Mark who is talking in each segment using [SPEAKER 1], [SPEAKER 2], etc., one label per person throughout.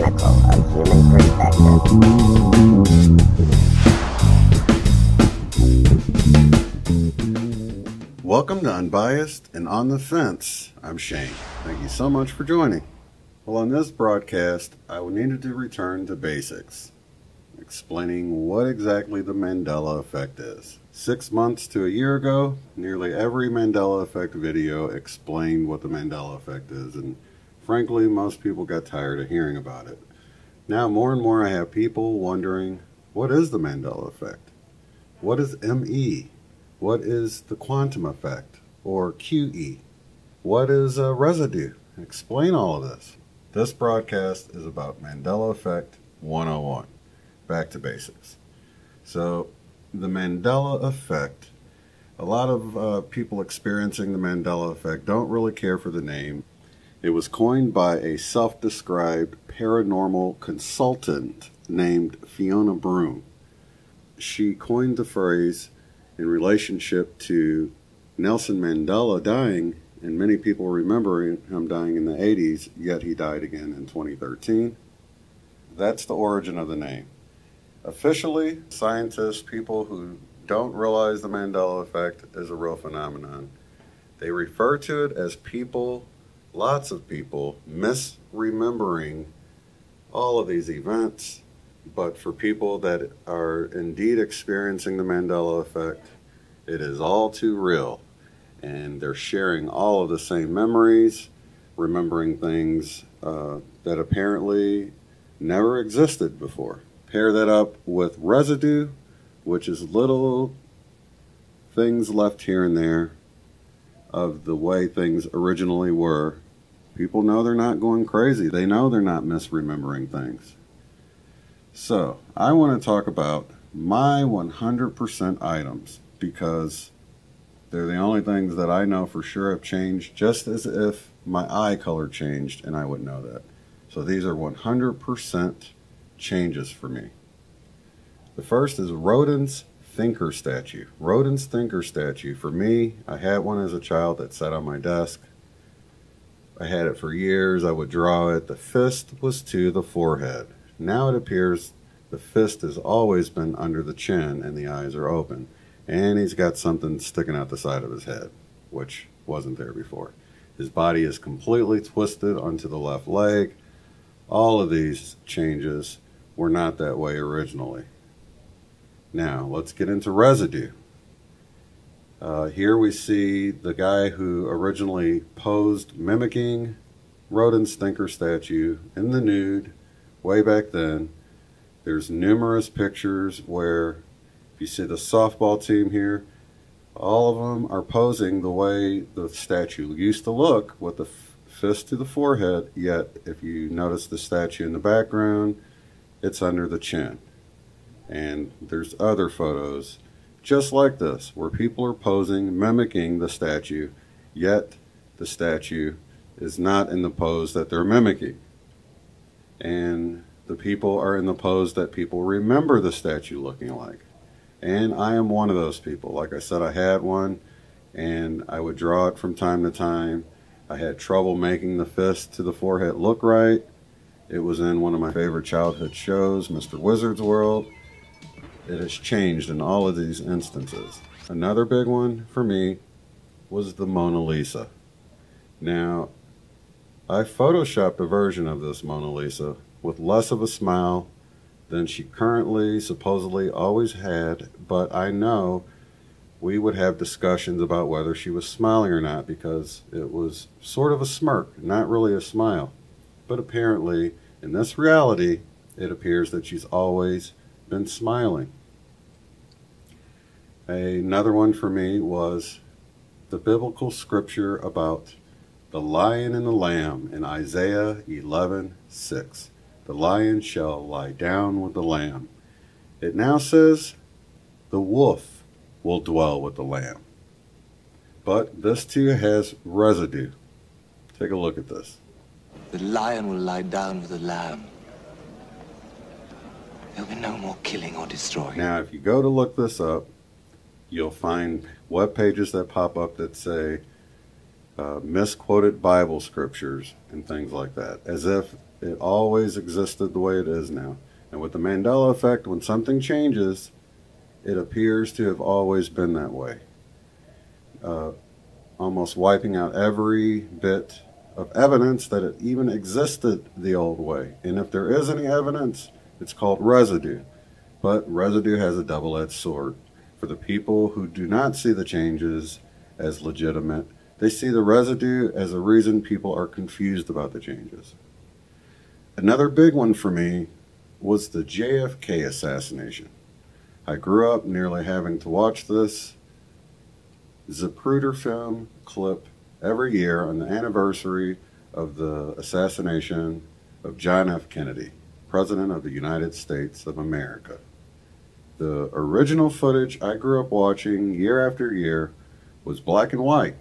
[SPEAKER 1] pinnacle of human perfection.
[SPEAKER 2] Welcome to Unbiased and On the Fence. I'm Shane. Thank you so much for joining. Well, on this broadcast, I needed to return to basics, explaining what exactly the Mandela Effect is. 6 months to a year ago, nearly every Mandela Effect video explained what the Mandela Effect is, and frankly, most people got tired of hearing about it. Now, more and more I have people wondering, what is the Mandela Effect? What is ME? What is the quantum effect, or QE? What is a residue? Explain all of this. This broadcast is about Mandela Effect 101. Back to basics. So, the Mandela Effect. A lot of people experiencing the Mandela Effect don't really care for the name. It was coined by a self-described paranormal consultant named Fiona Broome. She coined the phrase in relationship to Nelson Mandela dying, and many people remember him dying in the 80s, yet he died again in 2013. That's the origin of the name. Officially, scientists, people who don't realize the Mandela Effect is a real phenomenon, they refer to it as people, lots of people, misremembering all of these events. But for people that are indeed experiencing the Mandela Effect, it is all too real. And they're sharing all of the same memories, remembering things that apparently never existed before. Pair that up with residue, which is little things left here and there of the way things originally were. People know they're not going crazy. They know they're not misremembering things. So, I want to talk about my 100% items because they're the only things that I know for sure have changed, just as if my eye color changed and I would know that. So these are 100% changes for me. The first is Rodin's Thinker statue. Rodin's Thinker statue, for me, I had one as a child that sat on my desk. I had it for years. I would draw it. The fist was to the forehead. Now it appears the fist has always been under the chin and the eyes are open. And he's got something sticking out the side of his head, which wasn't there before. His body is completely twisted onto the left leg. All of these changes were not that way originally. Now, let's get into residue. Here we see the guy who originally posed mimicking Rodin's Thinker statue in the nude way back then. There's numerous pictures where you see the softball team here, all of them are posing the way the statue used to look with the fist to the forehead, yet if you notice the statue in the background, it's under the chin. And there's other photos just like this where people are posing, mimicking the statue, yet the statue is not in the pose that they're mimicking. And the people are in the pose that people remember the statue looking like. And I am one of those people. Like I said, I had one, and I would draw it from time to time. I had trouble making the fist to the forehead look right. It was in one of my favorite childhood shows, Mr. Wizard's World. It has changed in all of these instances. Another big one for me was the Mona Lisa. Now, I photoshopped a version of this Mona Lisa with less of a smile than she currently supposedly always had, but I know we would have discussions about whether she was smiling or not because it was sort of a smirk, not really a smile. But apparently, in this reality, it appears that she's always been smiling. Another one for me was the biblical scripture about the lion and the lamb in Isaiah 11:6. The lion shall lie down with the lamb. It now says the wolf will dwell with the lamb. But this too has residue. Take a look at this.
[SPEAKER 3] The lion will lie down with the lamb. There'll be no more killing or destroying.
[SPEAKER 2] Now, if you go to look this up, you'll find web pages that pop up that say misquoted Bible scriptures and things like that, as if it always existed the way it is now. And with the Mandela effect, when something changes, it appears to have always been that way, almost wiping out every bit of evidence that it even existed the old way. And if there is any evidence, it's called residue. But residue has a double-edged sword. For the people who do not see the changes as legitimate, they see the residue as a reason people are confused about the changes. Another big one for me was the JFK assassination. I grew up nearly having to watch this Zapruder film clip every year on the anniversary of the assassination of John F. Kennedy, President of the United States of America. The original footage I grew up watching year after year was black and white.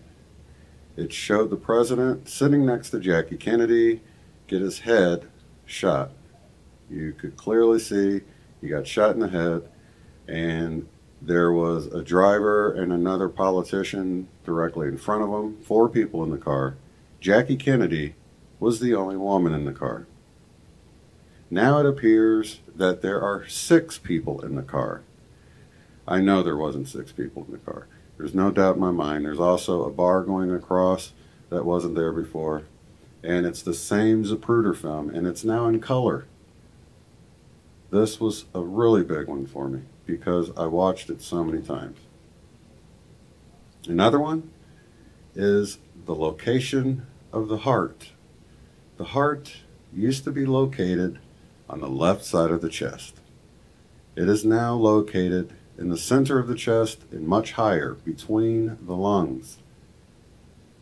[SPEAKER 2] It showed the president sitting next to Jackie Kennedy get his head shot. You could clearly see he got shot in the head, and there was a driver and another politician directly in front of him, 4 people in the car. Jackie Kennedy was the only woman in the car. Now it appears that there are 6 people in the car. I know there wasn't 6 people in the car. There's no doubt in my mind. There's also a bar going across that wasn't there before. And it's the same Zapruder film, and it's now in color. This was a really big one for me because I watched it so many times. Another one is the location of the heart. The heart used to be located on the left side of the chest. It is now located in the center of the chest and much higher between the lungs.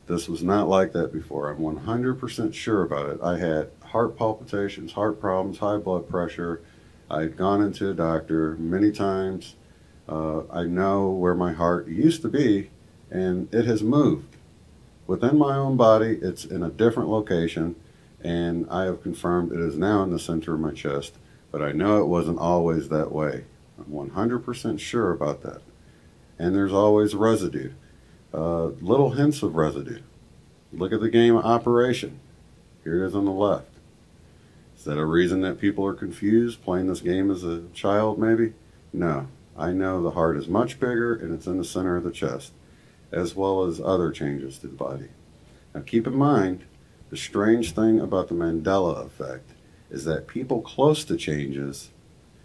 [SPEAKER 2] This was not like that before. I'm 100% sure about it. I had heart palpitations, heart problems, high blood pressure. I'd gone into a doctor many times. I know where my heart used to be, and it has moved. Within my own body, it's in a different location, and I have confirmed it is now in the center of my chest, but I know it wasn't always that way. I'm 100% sure about that. And there's always residue. Little hints of residue. Look at the game Operation. Here it is on the left. Is that a reason that people are confused playing this game as a child maybe? No. I know the heart is much bigger and it's in the center of the chest, as well as other changes to the body. Now keep in mind, the strange thing about the Mandela effect is that people close to changes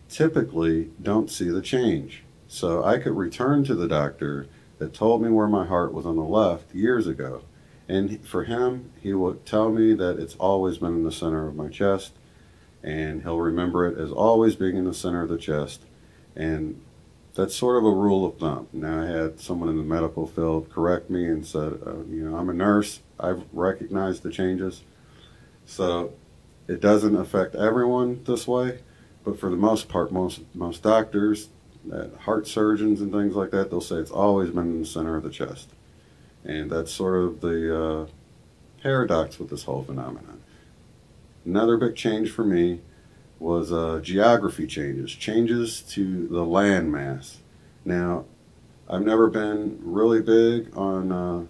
[SPEAKER 2] typically don't see the change. So I could return to the doctor that told me where my heart was on the left years ago, and for him, he would tell me that it's always been in the center of my chest, and he'll remember it as always being in the center of the chest, and that's sort of a rule of thumb. Now I had someone in the medical field correct me and said, I'm a nurse, I've recognized the changes, so it doesn't affect everyone this way, but for the most part, most doctors, heart surgeons and things like that, they'll say it's always been in the center of the chest. And that's sort of the paradox with this whole phenomenon. Another big change for me was geography changes to the land mass. Now, I've never been really big on,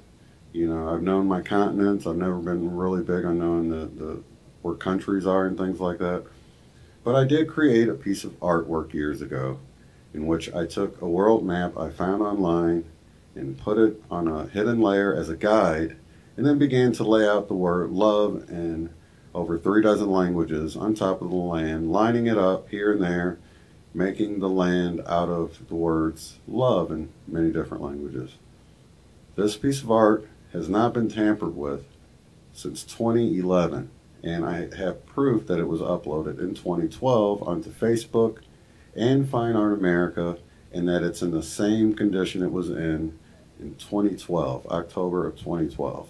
[SPEAKER 2] I've known my continents. I've never been really big on knowing where countries are and things like that. But I did create a piece of artwork years ago in which I took a world map I found online and put it on a hidden layer as a guide, and then began to lay out the word love in over 36 languages on top of the land, lining it up here and there, making the land out of the words love in many different languages. This piece of art has not been tampered with since 2011, and I have proof that it was uploaded in 2012 onto Facebook and Fine Art America, and that it's in the same condition it was in 2012, October of 2012.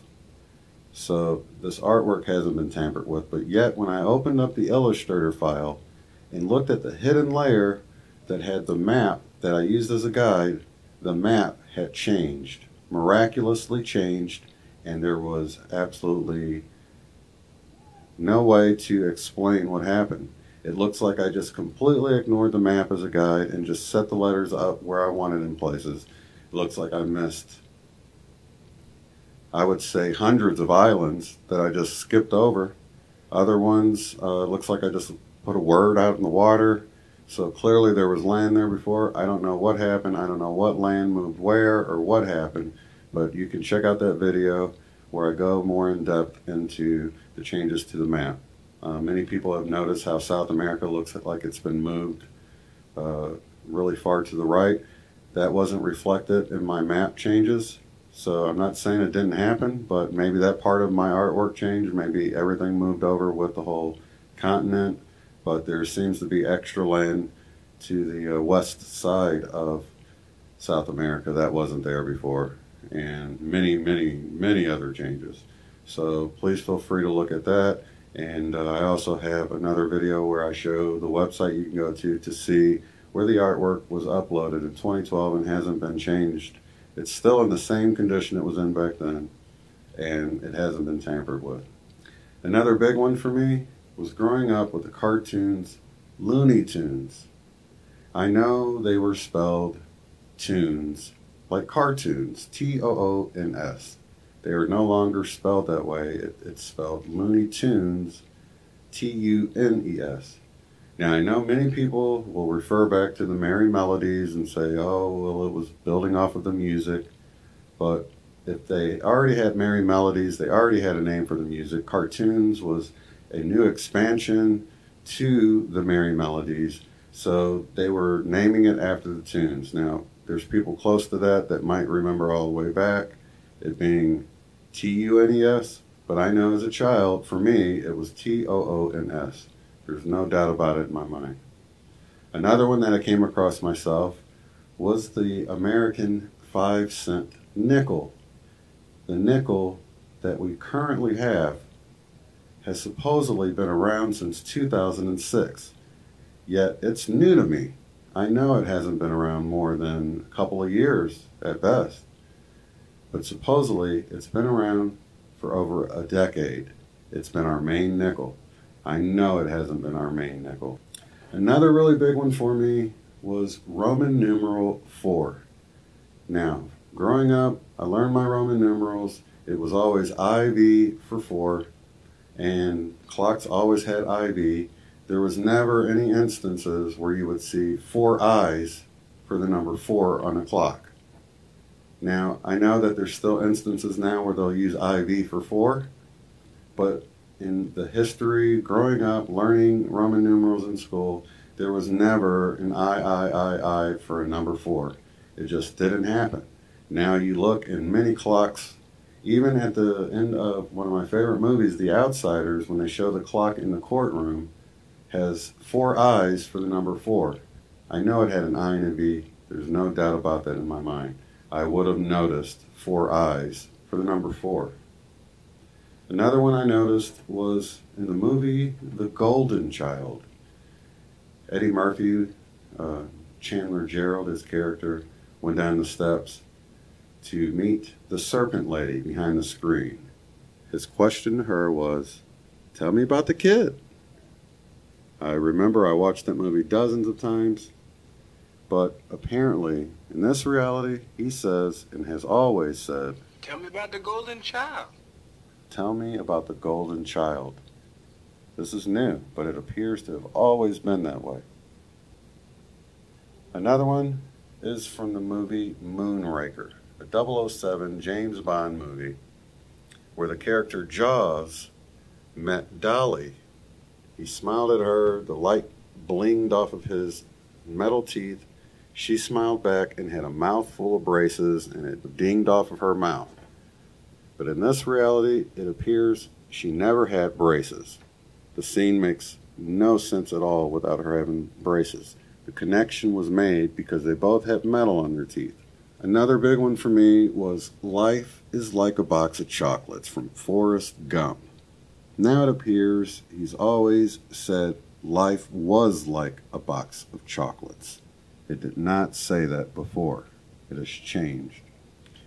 [SPEAKER 2] So this artwork hasn't been tampered with, but yet when I opened up the Illustrator file and looked at the hidden layer that had the map that I used as a guide, the map had changed, miraculously changed, and there was absolutely no way to explain what happened. It looks like I just completely ignored the map as a guide and just set the letters up where I wanted in places. It looks like I missed I would say hundreds of islands that I just skipped over. Other ones, looks like I just put a word out in the water. So clearly there was land there before. I don't know what happened. I don't know what land moved where or what happened. But you can check out that video where I go more in depth into the changes to the map. Many people have noticed how South America looks like it's been moved really far to the right. That wasn't reflected in my map changes. So I'm not saying it didn't happen, but maybe that part of my artwork changed. Maybe everything moved over with the whole continent. But there seems to be extra land to the west side of South America that wasn't there before. And many other changes. So please feel free to look at that. And I also have another video where I show the website you can go to see where the artwork was uploaded in 2012 and hasn't been changed. It's still in the same condition it was in back then, and it hasn't been tampered with. Another big one for me was growing up with the cartoons Looney Tunes. I know they were spelled tunes, like cartoons, T-O-O-N-S. They are no longer spelled that way. It's spelled Looney Tunes, T-U-N-E-S. Now, I know many people will refer back to the Merry Melodies and say, oh, well, it was building off of the music. But if they already had Merry Melodies, they already had a name for the music. Cartoons was a new expansion to the Merry Melodies, so they were naming it after the tunes. Now, there's people close to that might remember all the way back, it being T-U-N-E-S, but I know as a child, for me, it was T-O-O-N-S. There's no doubt about it in my mind. Another one that I came across myself was the American 5-cent nickel. The nickel that we currently have has supposedly been around since 2006, yet it's new to me. I know it hasn't been around more than a couple of years at best, but supposedly it's been around for over a decade. It's been our main nickel. I know it hasn't been our main nickel. Another really big one for me was Roman numeral 4. Now, growing up, I learned my Roman numerals. It was always IV for 4, and clocks always had IV. There was never any instances where you would see 4 I's for the number 4 on a clock. Now, I know that there's still instances now where they'll use IV for 4, but in the history, growing up, learning Roman numerals in school, there was never an I for a number 4. It just didn't happen. Now you look in many clocks, even at the end of one of my favorite movies, The Outsiders, when they show the clock in the courtroom, has 4 I's for the number 4. I know it had an I and a V. There's no doubt about that in my mind. I would have noticed 4 I's for the number 4. Another one I noticed was in the movie The Golden Child. Eddie Murphy, Chandler Gerald, his character, went down the steps to meet the serpent lady behind the screen. His question to her was, "Tell me about the kid." I remember I watched that movie dozens of times, but apparently in this reality, he says and has always said,
[SPEAKER 3] Tell me about the golden child.
[SPEAKER 2] "Tell me about the golden child." This is new, but it appears to have always been that way. Another one is from the movie Moonraker, a 007 James Bond movie, where the character Jaws met Dolly. He smiled at her, the light blinged off of his metal teeth. She smiled back and had a mouthful of braces, and it dinged off of her mouth. But in this reality, it appears she never had braces. The scene makes no sense at all without her having braces. The connection was made because they both had metal on their teeth. Another big one for me was "Life is like a box of chocolates" from Forrest Gump. Now it appears he's always said life was like a box of chocolates. It did not say that before. It has changed.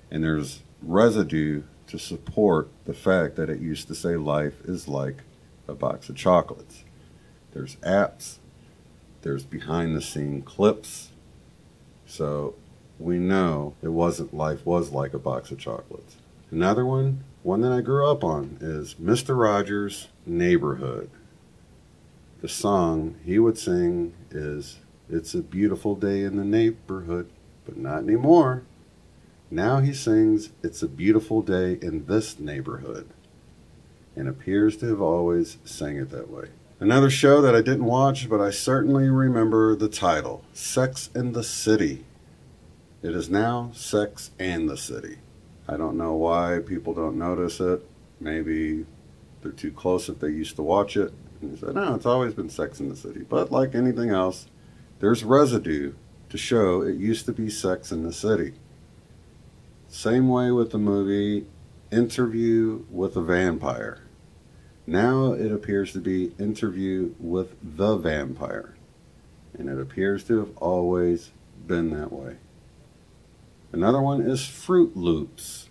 [SPEAKER 2] And there's residue to support the fact that it used to say life is like a box of chocolates. There's apps, there's behind the scene clips, so we know it wasn't life was like a box of chocolates. Another one that I grew up on, is Mr. Rogers' Neighborhood. The song he would sing is, "It's a beautiful day in the neighborhood," but not anymore. Now he sings, "It's a beautiful day in this neighborhood," and appears to have always sang it that way. Another show that I didn't watch, but I certainly remember the title, Sex and the City. It is now Sex and the City. I don't know why people don't notice it. Maybe they're too close if they used to watch it. And they say, no, it's always been Sex in the City. But like anything else, there's residue to show it used to be Sex in the City. Same way with the movie Interview with a Vampire. Now it appears to be Interview with the Vampire. And it appears to have always been that way. Another one is Fruit Loops.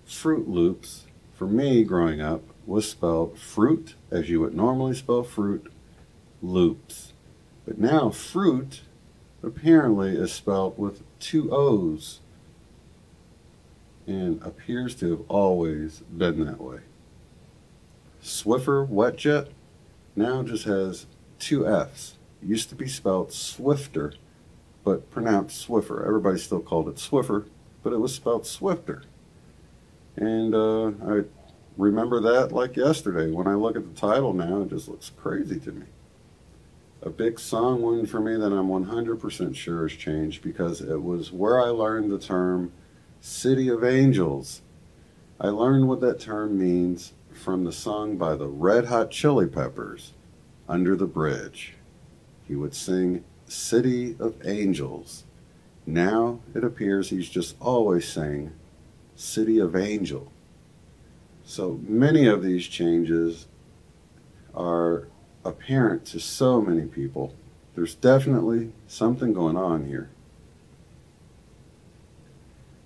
[SPEAKER 2] Fruit Loops, for me growing up, was spelled fruit, as you would normally spell fruit, loops. But now fruit apparently is spelled with 2 O's and appears to have always been that way. Swiffer Wet Jet now just has 2 F's. It used to be spelled Swifter, but pronounced Swiffer. Everybody still called it Swiffer, but it was spelled Swifter. And I remember that like yesterday. When I look at the title now, it just looks crazy to me. A big song one for me that I'm 100% sure has changed, because it was where I learned the term City of Angels. I learned what that term means from the song by the Red Hot Chili Peppers, Under the Bridge. He would sing City of Angels. Now it appears he's just always saying City of Angel. So many of these changes are apparent to so many people. There's definitely something going on here.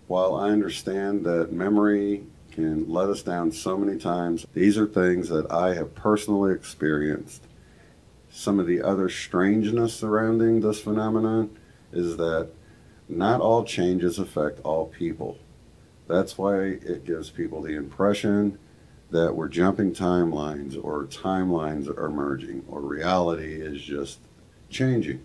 [SPEAKER 2] While I understand that memory can let us down so many times, these are things that I have personally experienced. Some of the other strangeness surrounding this phenomenon is that not all changes affect all people. That's why it gives people the impression that we're jumping timelines, or timelines are merging, or reality is just changing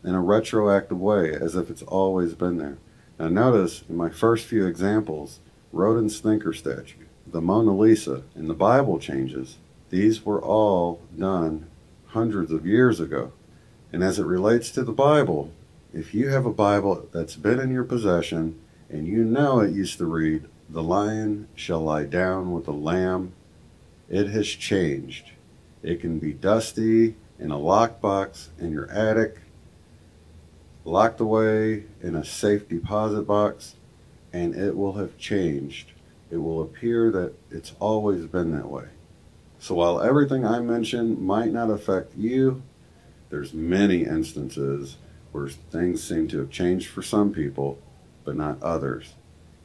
[SPEAKER 2] in a retroactive way, as if it's always been there. Now notice, in my first few examples, Rodin's thinker statue, the Mona Lisa, and the Bible changes, these were all done hundreds of years ago. And as it relates to the Bible, if you have a Bible that's been in your possession and you know it used to read, "The lion shall lie down with the lamb," it has changed. It can be dusty in a lockbox in your attic, locked away in a safe deposit box, and it will have changed. It will appear that it's always been that way. So while everything I mentioned might not affect you, there's many instances where things seem to have changed for some people, but not others.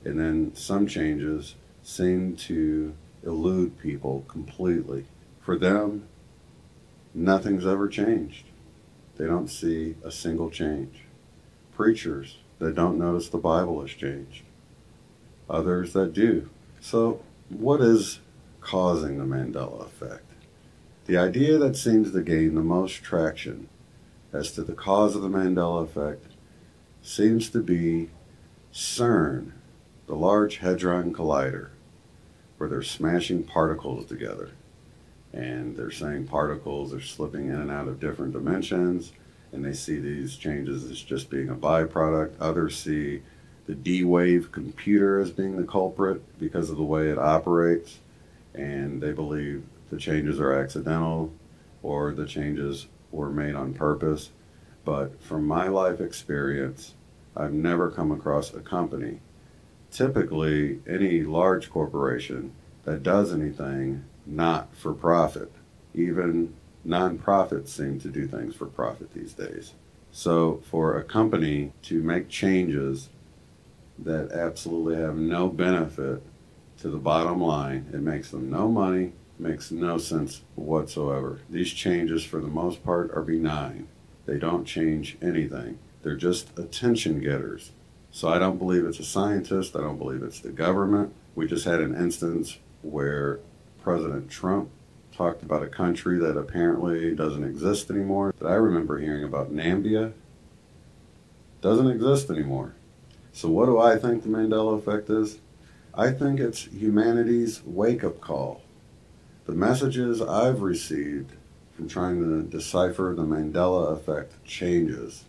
[SPEAKER 2] And then some changes seem to elude people completely. For them, nothing's ever changed. They don't see a single change. Preachers that don't notice the Bible has changed. Others that do. So what is causing the Mandela effect? The idea that seems to gain the most traction as to the cause of the Mandela effect seems to be CERN, the Large Hadron Collider, where they're smashing particles together. And they're saying particles are slipping in and out of different dimensions, and they see these changes as just being a byproduct. Others see the D-Wave computer as being the culprit because of the way it operates, and they believe the changes are accidental or the changes were made on purpose. But from my life experience, I've never come across a company, typically any large corporation, that does anything not for profit. Even non-profits seem to do things for profit these days. So for a company to make changes that absolutely have no benefit to the bottom line, it makes them no money, makes no sense whatsoever. These changes, for the most part, are benign. They don't change anything. They're just attention getters. So I don't believe it's a scientist. I don't believe it's the government. We just had an instance where President Trump talked about a country that apparently doesn't exist anymore. That I remember hearing about Namibia doesn't exist anymore. So what do I think the Mandela Effect is? I think it's humanity's wake-up call. The messages I've received from trying to decipher the Mandela Effect changes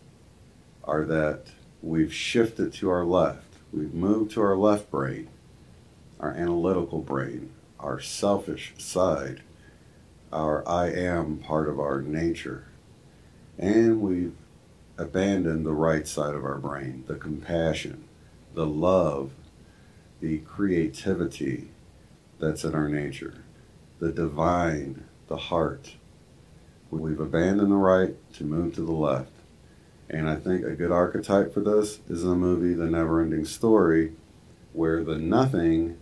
[SPEAKER 2] are that we've shifted to our left. We've moved to our left brain, our analytical brain, our selfish side, our I am part of our nature. And we've abandoned the right side of our brain, the compassion, the love, the creativity that's in our nature, the divine, the heart. We've abandoned the right to move to the left. And I think a good archetype for this is the movie The Never-Ending Story, where the nothing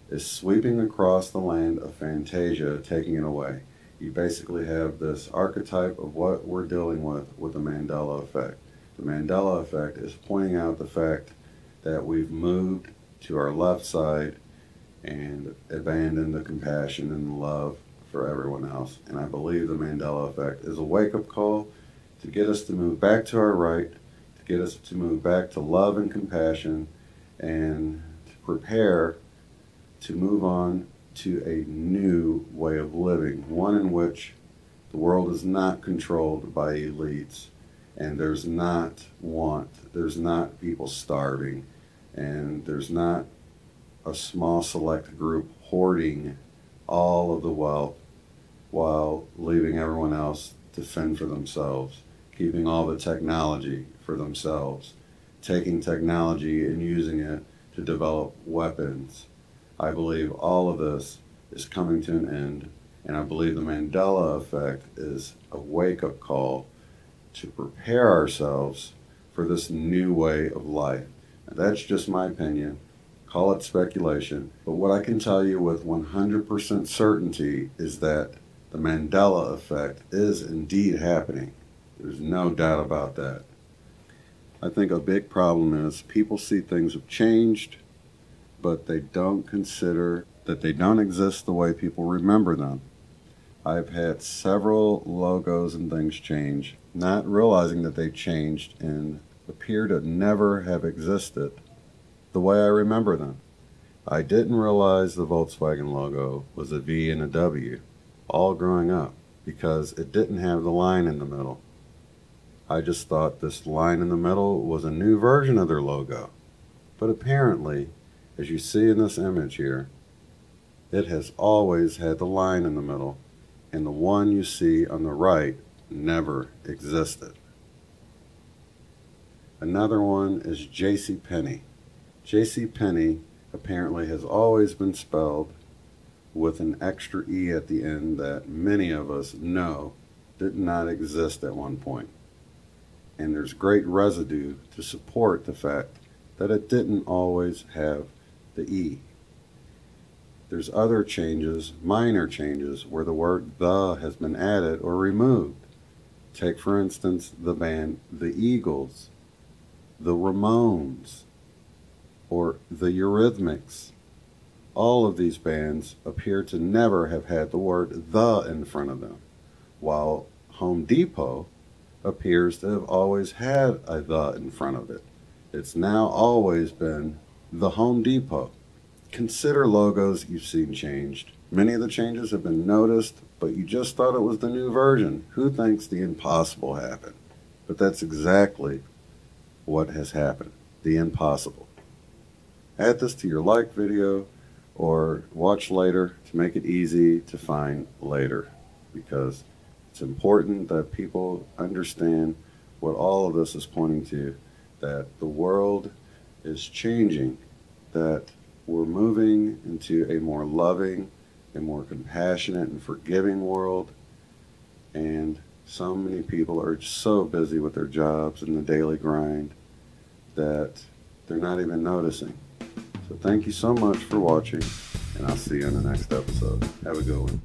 [SPEAKER 2] is sweeping across the land of Fantasia, taking it away. You basically have this archetype of what we're dealing with the Mandela Effect. The Mandela Effect is pointing out the fact that we've moved to our left side and abandoned the compassion and the love for everyone else. And I believe the Mandela Effect is a wake-up call to get us to move back to our right, to get us to move back to love and compassion, and to prepare to move on to a new way of living, one in which the world is not controlled by elites, and there's not want, there's not people starving, and there's not a small select group hoarding all of the wealth while leaving everyone else to fend for themselves, keeping all the technology for themselves, taking technology and using it to develop weapons. I believe all of this is coming to an end, and I believe the Mandela Effect is a wake-up call to prepare ourselves for this new way of life. Now, that's just my opinion. Call it speculation. But what I can tell you with 100% certainty is that the Mandela Effect is indeed happening. There's no doubt about that. I think a big problem is people see things have changed, but they don't consider that they don't exist the way people remember them. I've had several logos and things change, not realizing that they changed and appear to never have existed the way I remember them. I didn't realize the Volkswagen logo was a V and a W, all growing up, because it didn't have the line in the middle. I just thought this line in the middle was a new version of their logo. But apparently, as you see in this image here, it has always had the line in the middle, and the one you see on the right never existed. Another one is JCPenney. JCPenney apparently has always been spelled with an extra E at the end that many of us know did not exist at one point. And there's great residue to support the fact that it didn't always have the E. There's other changes, minor changes, where the word the has been added or removed. Take, for instance, the band The Eagles, the Ramones, or the Eurythmics. All of these bands appear to never have had the word the in front of them, while Home Depot appears to have always had a the in front of it. It's now always been the Home Depot. Consider logos you've seen changed. Many of the changes have been noticed, but you just thought it was the new version. Who thinks the impossible happened? But that's exactly what has happened. The impossible. Add this to your like video or watch later to make it easy to find later, because it's important that people understand what all of this is pointing to, that the world is changing, that we're moving into a more loving, a more compassionate and forgiving world, and so many people are so busy with their jobs and the daily grind that they're not even noticing. So thank you so much for watching, and I'll see you in the next episode. Have a good one.